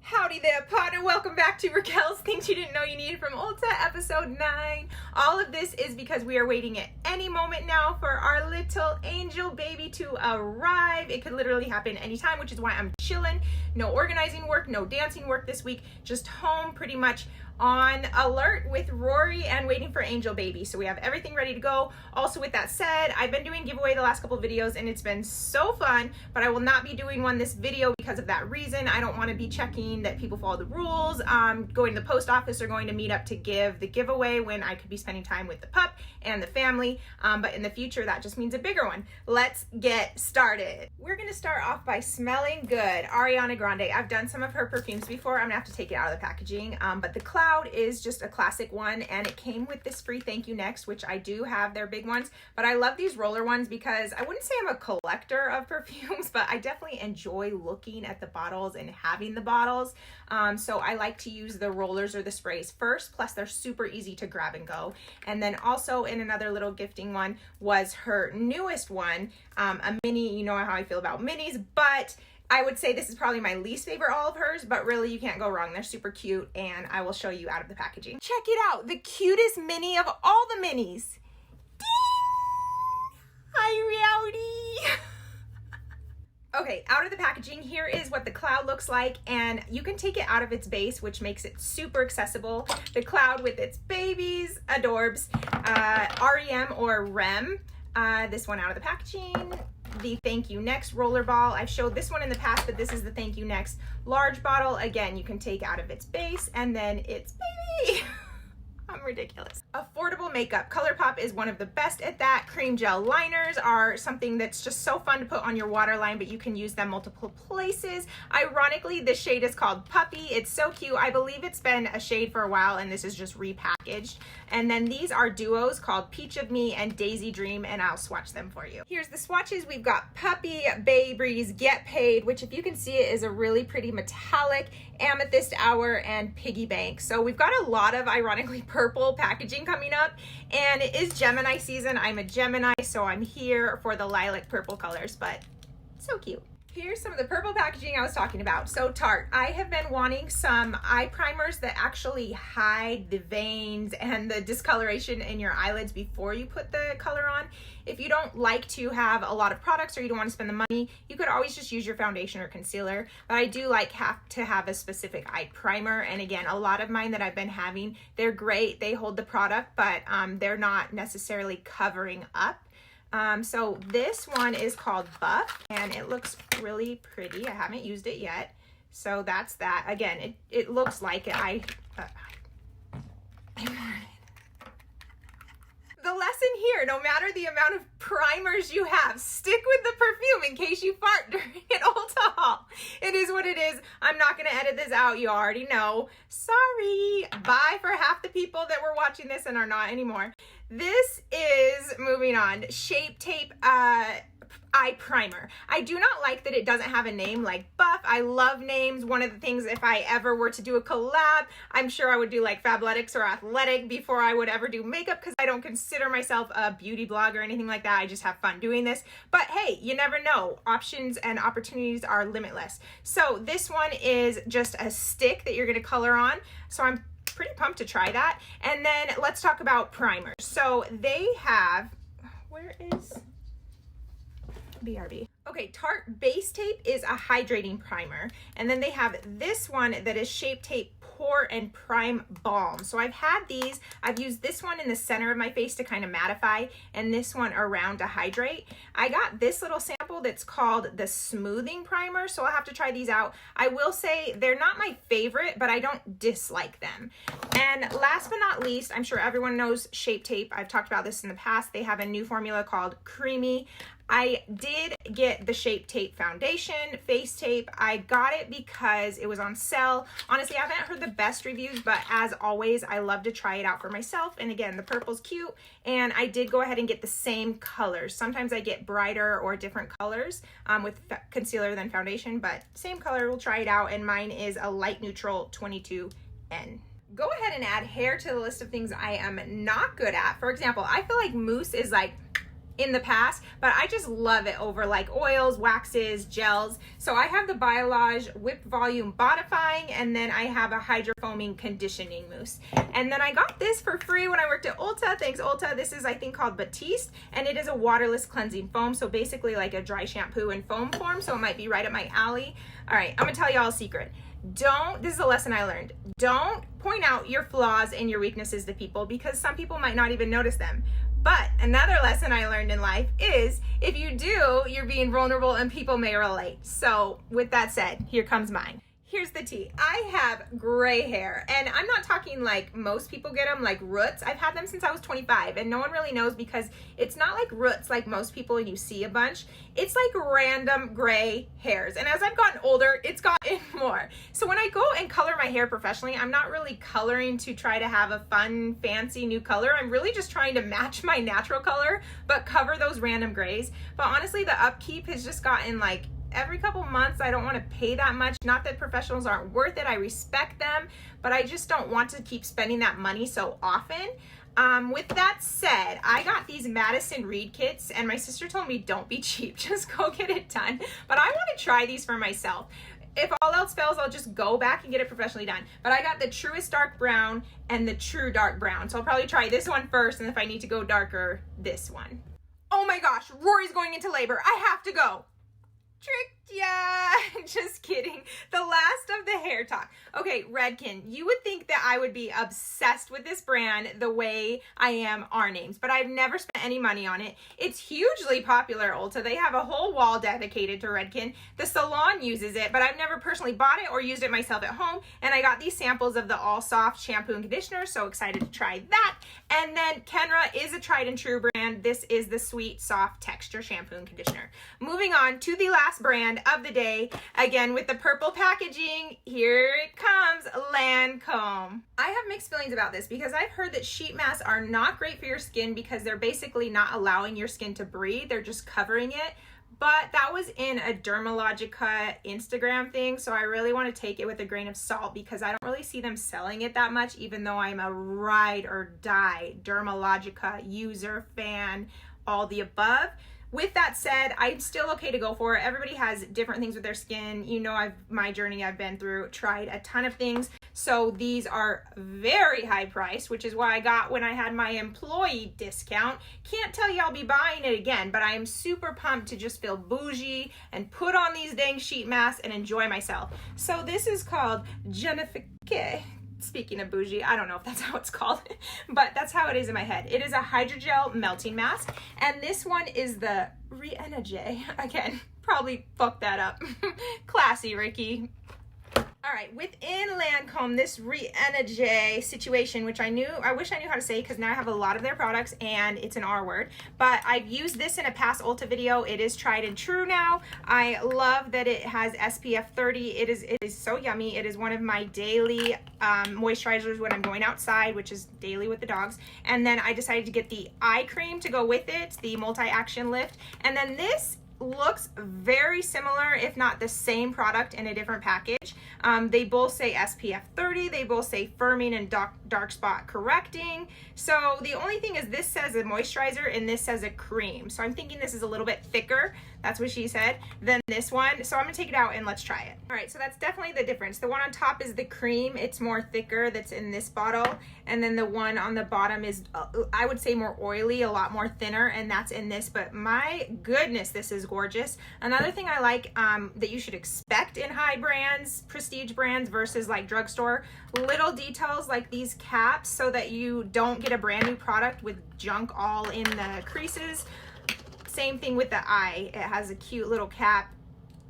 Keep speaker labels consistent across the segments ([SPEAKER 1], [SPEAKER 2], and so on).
[SPEAKER 1] Howdy there, partner. Welcome back to Riquel's Things You Didn't Know You Needed from Ulta, episode 9. All of this is because we are waiting at any moment now for our little angel baby to arrive. It could literally happen anytime, which is why I'm chilling. No organizing work, no dancing work this week. Just home, pretty much on alert with Rory and waiting for angel baby. So we have everything ready to go. Also, with that said, I've been doing giveaway the last couple videos and it's been so fun, but I will not be doing one this video because of that reason. I don't want to be checking that people follow the rules, going to the post office or going to meet up to give the giveaway when I could be spending time with the pup and the family. But in the future, that just means a bigger one. Let's get started. We're going to start off by smelling good. Ariana Grande. I've done some of her perfumes before. I'm gonna have to take it out of the packaging, but the Cloud is just a classic one, and it came with this free thank you next, which I do have their big ones, but I love these roller ones because I wouldn't say I'm a collector of perfumes, but I definitely enjoy looking at the bottles and having the bottles. So I like to use the rollers or the sprays first, plus they're super easy to grab and go. And then also in another little gifting one was her newest one, a mini. You know how I feel about minis, but I would say this is probably my least favorite all of hers, but really you can't go wrong. They're super cute, and I will show you out of the packaging. Check it out, the cutest mini of all the minis. Ding! Hi, Rowdy! Okay, out of the packaging, here is what the Cloud looks like, and you can take it out of its base, which makes it super accessible. The Cloud with its babies, adorbs, REM or REM, this one out of the packaging. The Thank You Next roller ball. I've showed this one in the past, but this is the Thank You Next large bottle. Again, you can take out of its base and then its baby. I'm ridiculous. Affordable makeup. ColourPop is one of the best at that. Cream gel liners are something that's just so fun to put on your waterline, but you can use them multiple places. Ironically, this shade is called Puppy. It's so cute. I believe it's been a shade for a while, and this is just repackaged. And then these are duos called Peach of Me and Daisy Dream, and I'll swatch them for you. Here's the swatches. We've got Puppy, Bay Breeze, Get Paid, which if you can see it is a really pretty metallic, Amethyst Hour, and Piggy Bank. So we've got a lot of ironically purple packaging coming up, and it is Gemini season. I'm a Gemini, so I'm here for the lilac purple colors, but so cute. Here's some of the purple packaging I was talking about. So Tarte, I have been wanting some eye primers that actually hide the veins and the discoloration in your eyelids before you put the color on. If you don't like to have a lot of products or you don't want to spend the money, you could always just use your foundation or concealer. But I do like to have a specific eye primer. And again, a lot of mine that I've been having, they're great. They hold the product, but they're not necessarily covering up. So this one is called Buff, and it looks really pretty. I haven't used it yet. So that's that. Again, it looks like it. The lesson here, no matter the amount of primers you have, stick with the perfume in case you fart during an Ulta haul. It is what it is. I'm not going to edit this out. You already know. Sorry. Bye for half the people that were watching this and are not anymore. This is, moving on, Shape Tape eye primer. I do not like that it doesn't have a name like Buff. I love names. One of the things, if I ever were to do a collab, I'm sure I would do like Fabletics or Athletic before I would ever do makeup, because I don't consider myself a beauty blogger or anything like that. I just have fun doing this. But hey, you never know. Options and opportunities are limitless. So this one is just a stick that you're going to color on. So I'm pretty pumped to try that. And then let's talk about primers. So they have, where is BRB? Okay, Tarte Base Tape is a hydrating primer. And then they have this one that is Shape Tape Pore and Prime Balm. So I've had these. I've used this one in the center of my face to kind of mattify, and this one around to hydrate. I got this little sample that's called the Smoothing Primer, so I'll have to try these out. I will say they're not my favorite, but I don't dislike them. And last but not least, I'm sure everyone knows Shape Tape. I've talked about this in the past. They have a new formula called Creamy. I did get the Shape Tape foundation, face tape. I got it because it was on sale. Honestly, I haven't heard the best reviews, but as always, I love to try it out for myself. And again, the purple's cute, and I did go ahead and get the same colors. Sometimes I get brighter or different colors with concealer than foundation, but same color. We'll try it out, and mine is a light neutral 22N. Go ahead and add hair to the list of things I am not good at. For example, I feel like mousse is like in the past, but I just love it over like oils, waxes, gels. So I have the Biolage Whipped Volume Bodifying, and then I have a hydrofoaming conditioning mousse. And then I got this for free when I worked at Ulta. Thanks, Ulta. This is, I think, called Batiste, and it is a waterless cleansing foam. So basically like a dry shampoo in foam form. So it might be right up my alley. All right, I'm gonna tell y'all a secret. This is a lesson I learned. Don't point out your flaws and your weaknesses to people, because some people might not even notice them. But another lesson I learned in life is if you do, you're being vulnerable and people may relate. So with that said, here comes mine. Here's the tea. I have gray hair, and I'm not talking like most people get them, like roots. I've had them since I was 25, and no one really knows because it's not like roots like most people and you see a bunch. It's like random gray hairs, and as I've gotten older, it's gotten more. So when I go and color my hair professionally, I'm not really coloring to try to have a fun, fancy new color. I'm really just trying to match my natural color, but cover those random grays. But honestly, the upkeep has just gotten like every couple months. I don't want to pay that much. Not that professionals aren't worth it. I respect them, but I just don't want to keep spending that money so often. With that said, I got these Madison Reed kits, and my sister told me don't be cheap, just go get it done. But I want to try these for myself. If all else fails, I'll just go back and get it professionally done. But I got the Truest Dark Brown and the True Dark Brown. So I'll probably try this one first, and if I need to go darker, this one. Oh my gosh, Rory's going into labor. I have to go. Tricked ya. Just kidding. The last of the hair talk. Okay, Redken, you would think that I would be obsessed with this brand the way I am our names, but I've never spent any money on it. It's hugely popular at Ulta. They have a whole wall dedicated to Redken. The salon uses it, but I've never personally bought it or used it myself at home, and I got these samples of the All Soft shampoo and conditioner, so excited to try that. And then Kenra is a tried and true brand. This is the Sweet Soft Texture shampoo and conditioner. Moving on to the last brand of the day, again with the purple packaging. Here it comes, Lancome. I have mixed feelings about this because I've heard that sheet masks are not great for your skin because they're basically not allowing your skin to breathe. They're just covering it. But that was in a Dermalogica Instagram thing, so I really want to take it with a grain of salt because I don't really see them selling it that much, even though I'm a ride or die Dermalogica user, fan, all the above. With that said, I'm still okay to go for it. Everybody has different things with their skin. You know, my journey I've been through, tried a ton of things. So these are very high priced, which is why I got when I had my employee discount. Can't tell you I'll be buying it again, but I am super pumped to just feel bougie and put on these dang sheet masks and enjoy myself. So this is called Genifique. Speaking of bougie, I don't know if that's how it's called, but that's how it is in my head. It is a hydrogel melting mask, and this one is the Re-Energy. Again, probably fucked that up. Classy, Ricky. All right, within Lancome, this Re-Energy situation, which I wish I knew how to say because now I have a lot of their products and it's an R word, but I've used this in a past Ulta video. It is tried and true now. I love that it has SPF 30. It is so yummy. It is one of my daily moisturizers when I'm going outside, which is daily with the dogs. And then I decided to get the eye cream to go with it, the multi-action lift. And then this looks very similar, if not the same product in a different package. They both say SPF 30, they both say firming and dark spot correcting. So the only thing is this says a moisturizer and this says a cream. So I'm thinking this is a little bit thicker, that's what she said, than this one. So I'm gonna take it out and let's try it. All right, so that's definitely the difference. The one on top is the cream, it's more thicker, that's in this bottle. And then the one on the bottom is, I would say more oily, a lot more thinner, and that's in this, but my goodness, this is gorgeous. Another thing I like that you should expect in high brands, prestige brands versus like drugstore, little details like these caps so that you don't get a brand new product with junk all in the creases. Same thing with the eye. It has a cute little cap,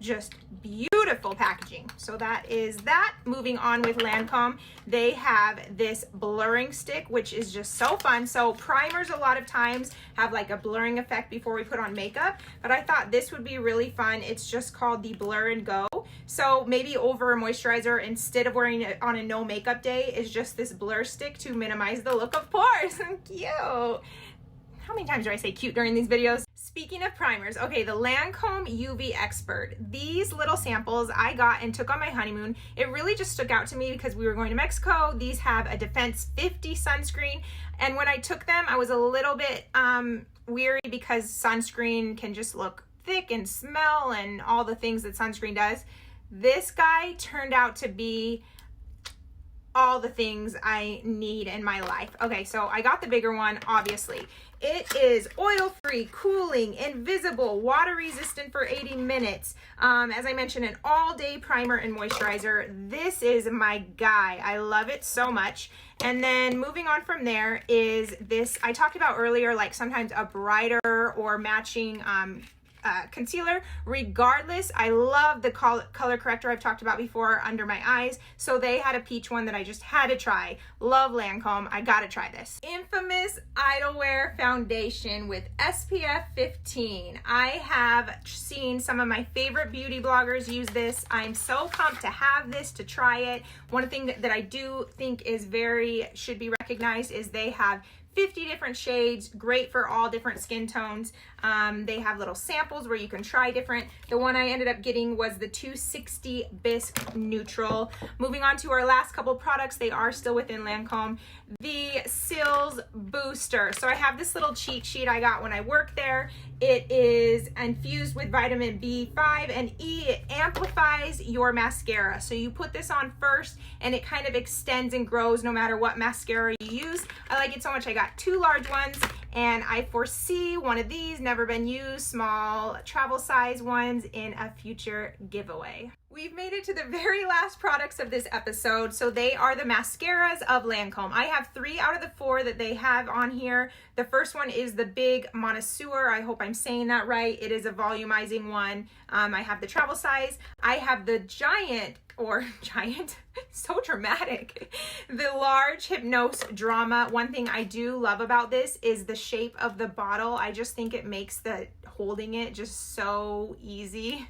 [SPEAKER 1] just beautiful packaging. So that is that. Moving on with Lancome, they have this blurring stick, which is just so fun. So primers a lot of times have like a blurring effect before we put on makeup, but I thought this would be really fun. It's just called the Blur and Go. So maybe over a moisturizer, instead of wearing it on a no makeup day, is just this blur stick to minimize the look of pores. Cute. How many times do I say cute during these videos? Speaking of primers, okay, the Lancome UV Expert. These little samples I got and took on my honeymoon. It really just stuck out to me because we were going to Mexico. These have a Defense 50 sunscreen, and when I took them, I was a little bit weary because sunscreen can just look thick and smell and all the things that sunscreen does. This guy turned out to be all the things I need in my life. Okay, so I got the bigger one, obviously. It is oil-free, cooling, invisible, water-resistant for 80 minutes. As I mentioned, an all-day primer and moisturizer. This is my guy. I love it so much. And then moving on from there is this, I talked about earlier, like sometimes a brighter or matching concealer. Regardless, I love the color corrector I've talked about before under my eyes. So they had a peach one that I just had to try. Love Lancome. I gotta try this. Infamous Idlewear foundation with SPF 15. I have seen some of my favorite beauty bloggers use this. I'm so pumped to have this, to try it. One thing that I do think is should be recognized is they have 50 different shades, great for all different skin tones. They have little samples where you can try different. The one I ended up getting was the 260 Bisque Neutral. Moving on to our last couple products, they are still within Lancome. The Cils Booster. So I have this little cheat sheet I got when I worked there. It is infused with vitamin B5 and E. It amplifies your mascara. So you put this on first and it kind of extends and grows no matter what mascara you use. I like it so much. I got 2 large ones and I foresee one of these, never been used, small travel size ones in a future giveaway. We've made it to the very last products of this episode. So they are the mascaras of Lancome. I have 3 out of the 4 that they have on here. The first one is the Big Monoseur. I hope I'm saying that right. It is a volumizing one. I have the travel size. I have the giant, so dramatic, the large Hypnose Drama. One thing I do love about this is the shape of the bottle. I just think it makes the holding it just so easy.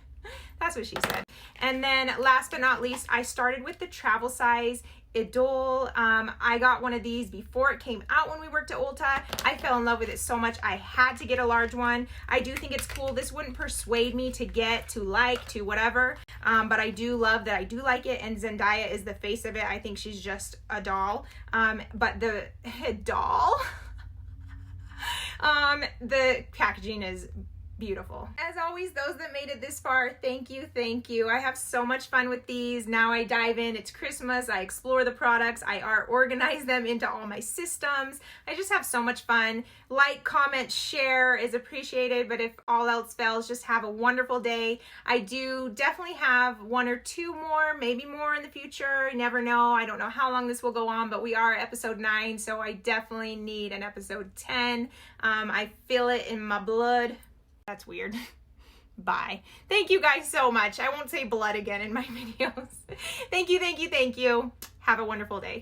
[SPEAKER 1] That's what she said. And then last but not least, I started with the travel size Idole. I got one of these before it came out when we worked at Ulta. I fell in love with it so much I had to get a large one. I do think it's cool. This wouldn't persuade me to get, to like, to whatever, but I do love that I do like it, and Zendaya is the face of it. I think she's just a doll. But the the packaging is beautiful. As always, those that made it this far, thank you, thank you. I have so much fun with these. Now I dive in, it's Christmas, I explore the products, I organize them into all my systems. I just have so much fun. Like, comment, share is appreciated, but if all else fails, just have a wonderful day. I do definitely have 1 or 2 more, maybe more in the future. You never know. I don't know how long this will go on, but we are at episode 9, so I definitely need an episode 10. I feel it in my blood. That's weird. Bye. Thank you guys so much. I won't say blood again in my videos. Thank you, thank you, thank you. Have a wonderful day.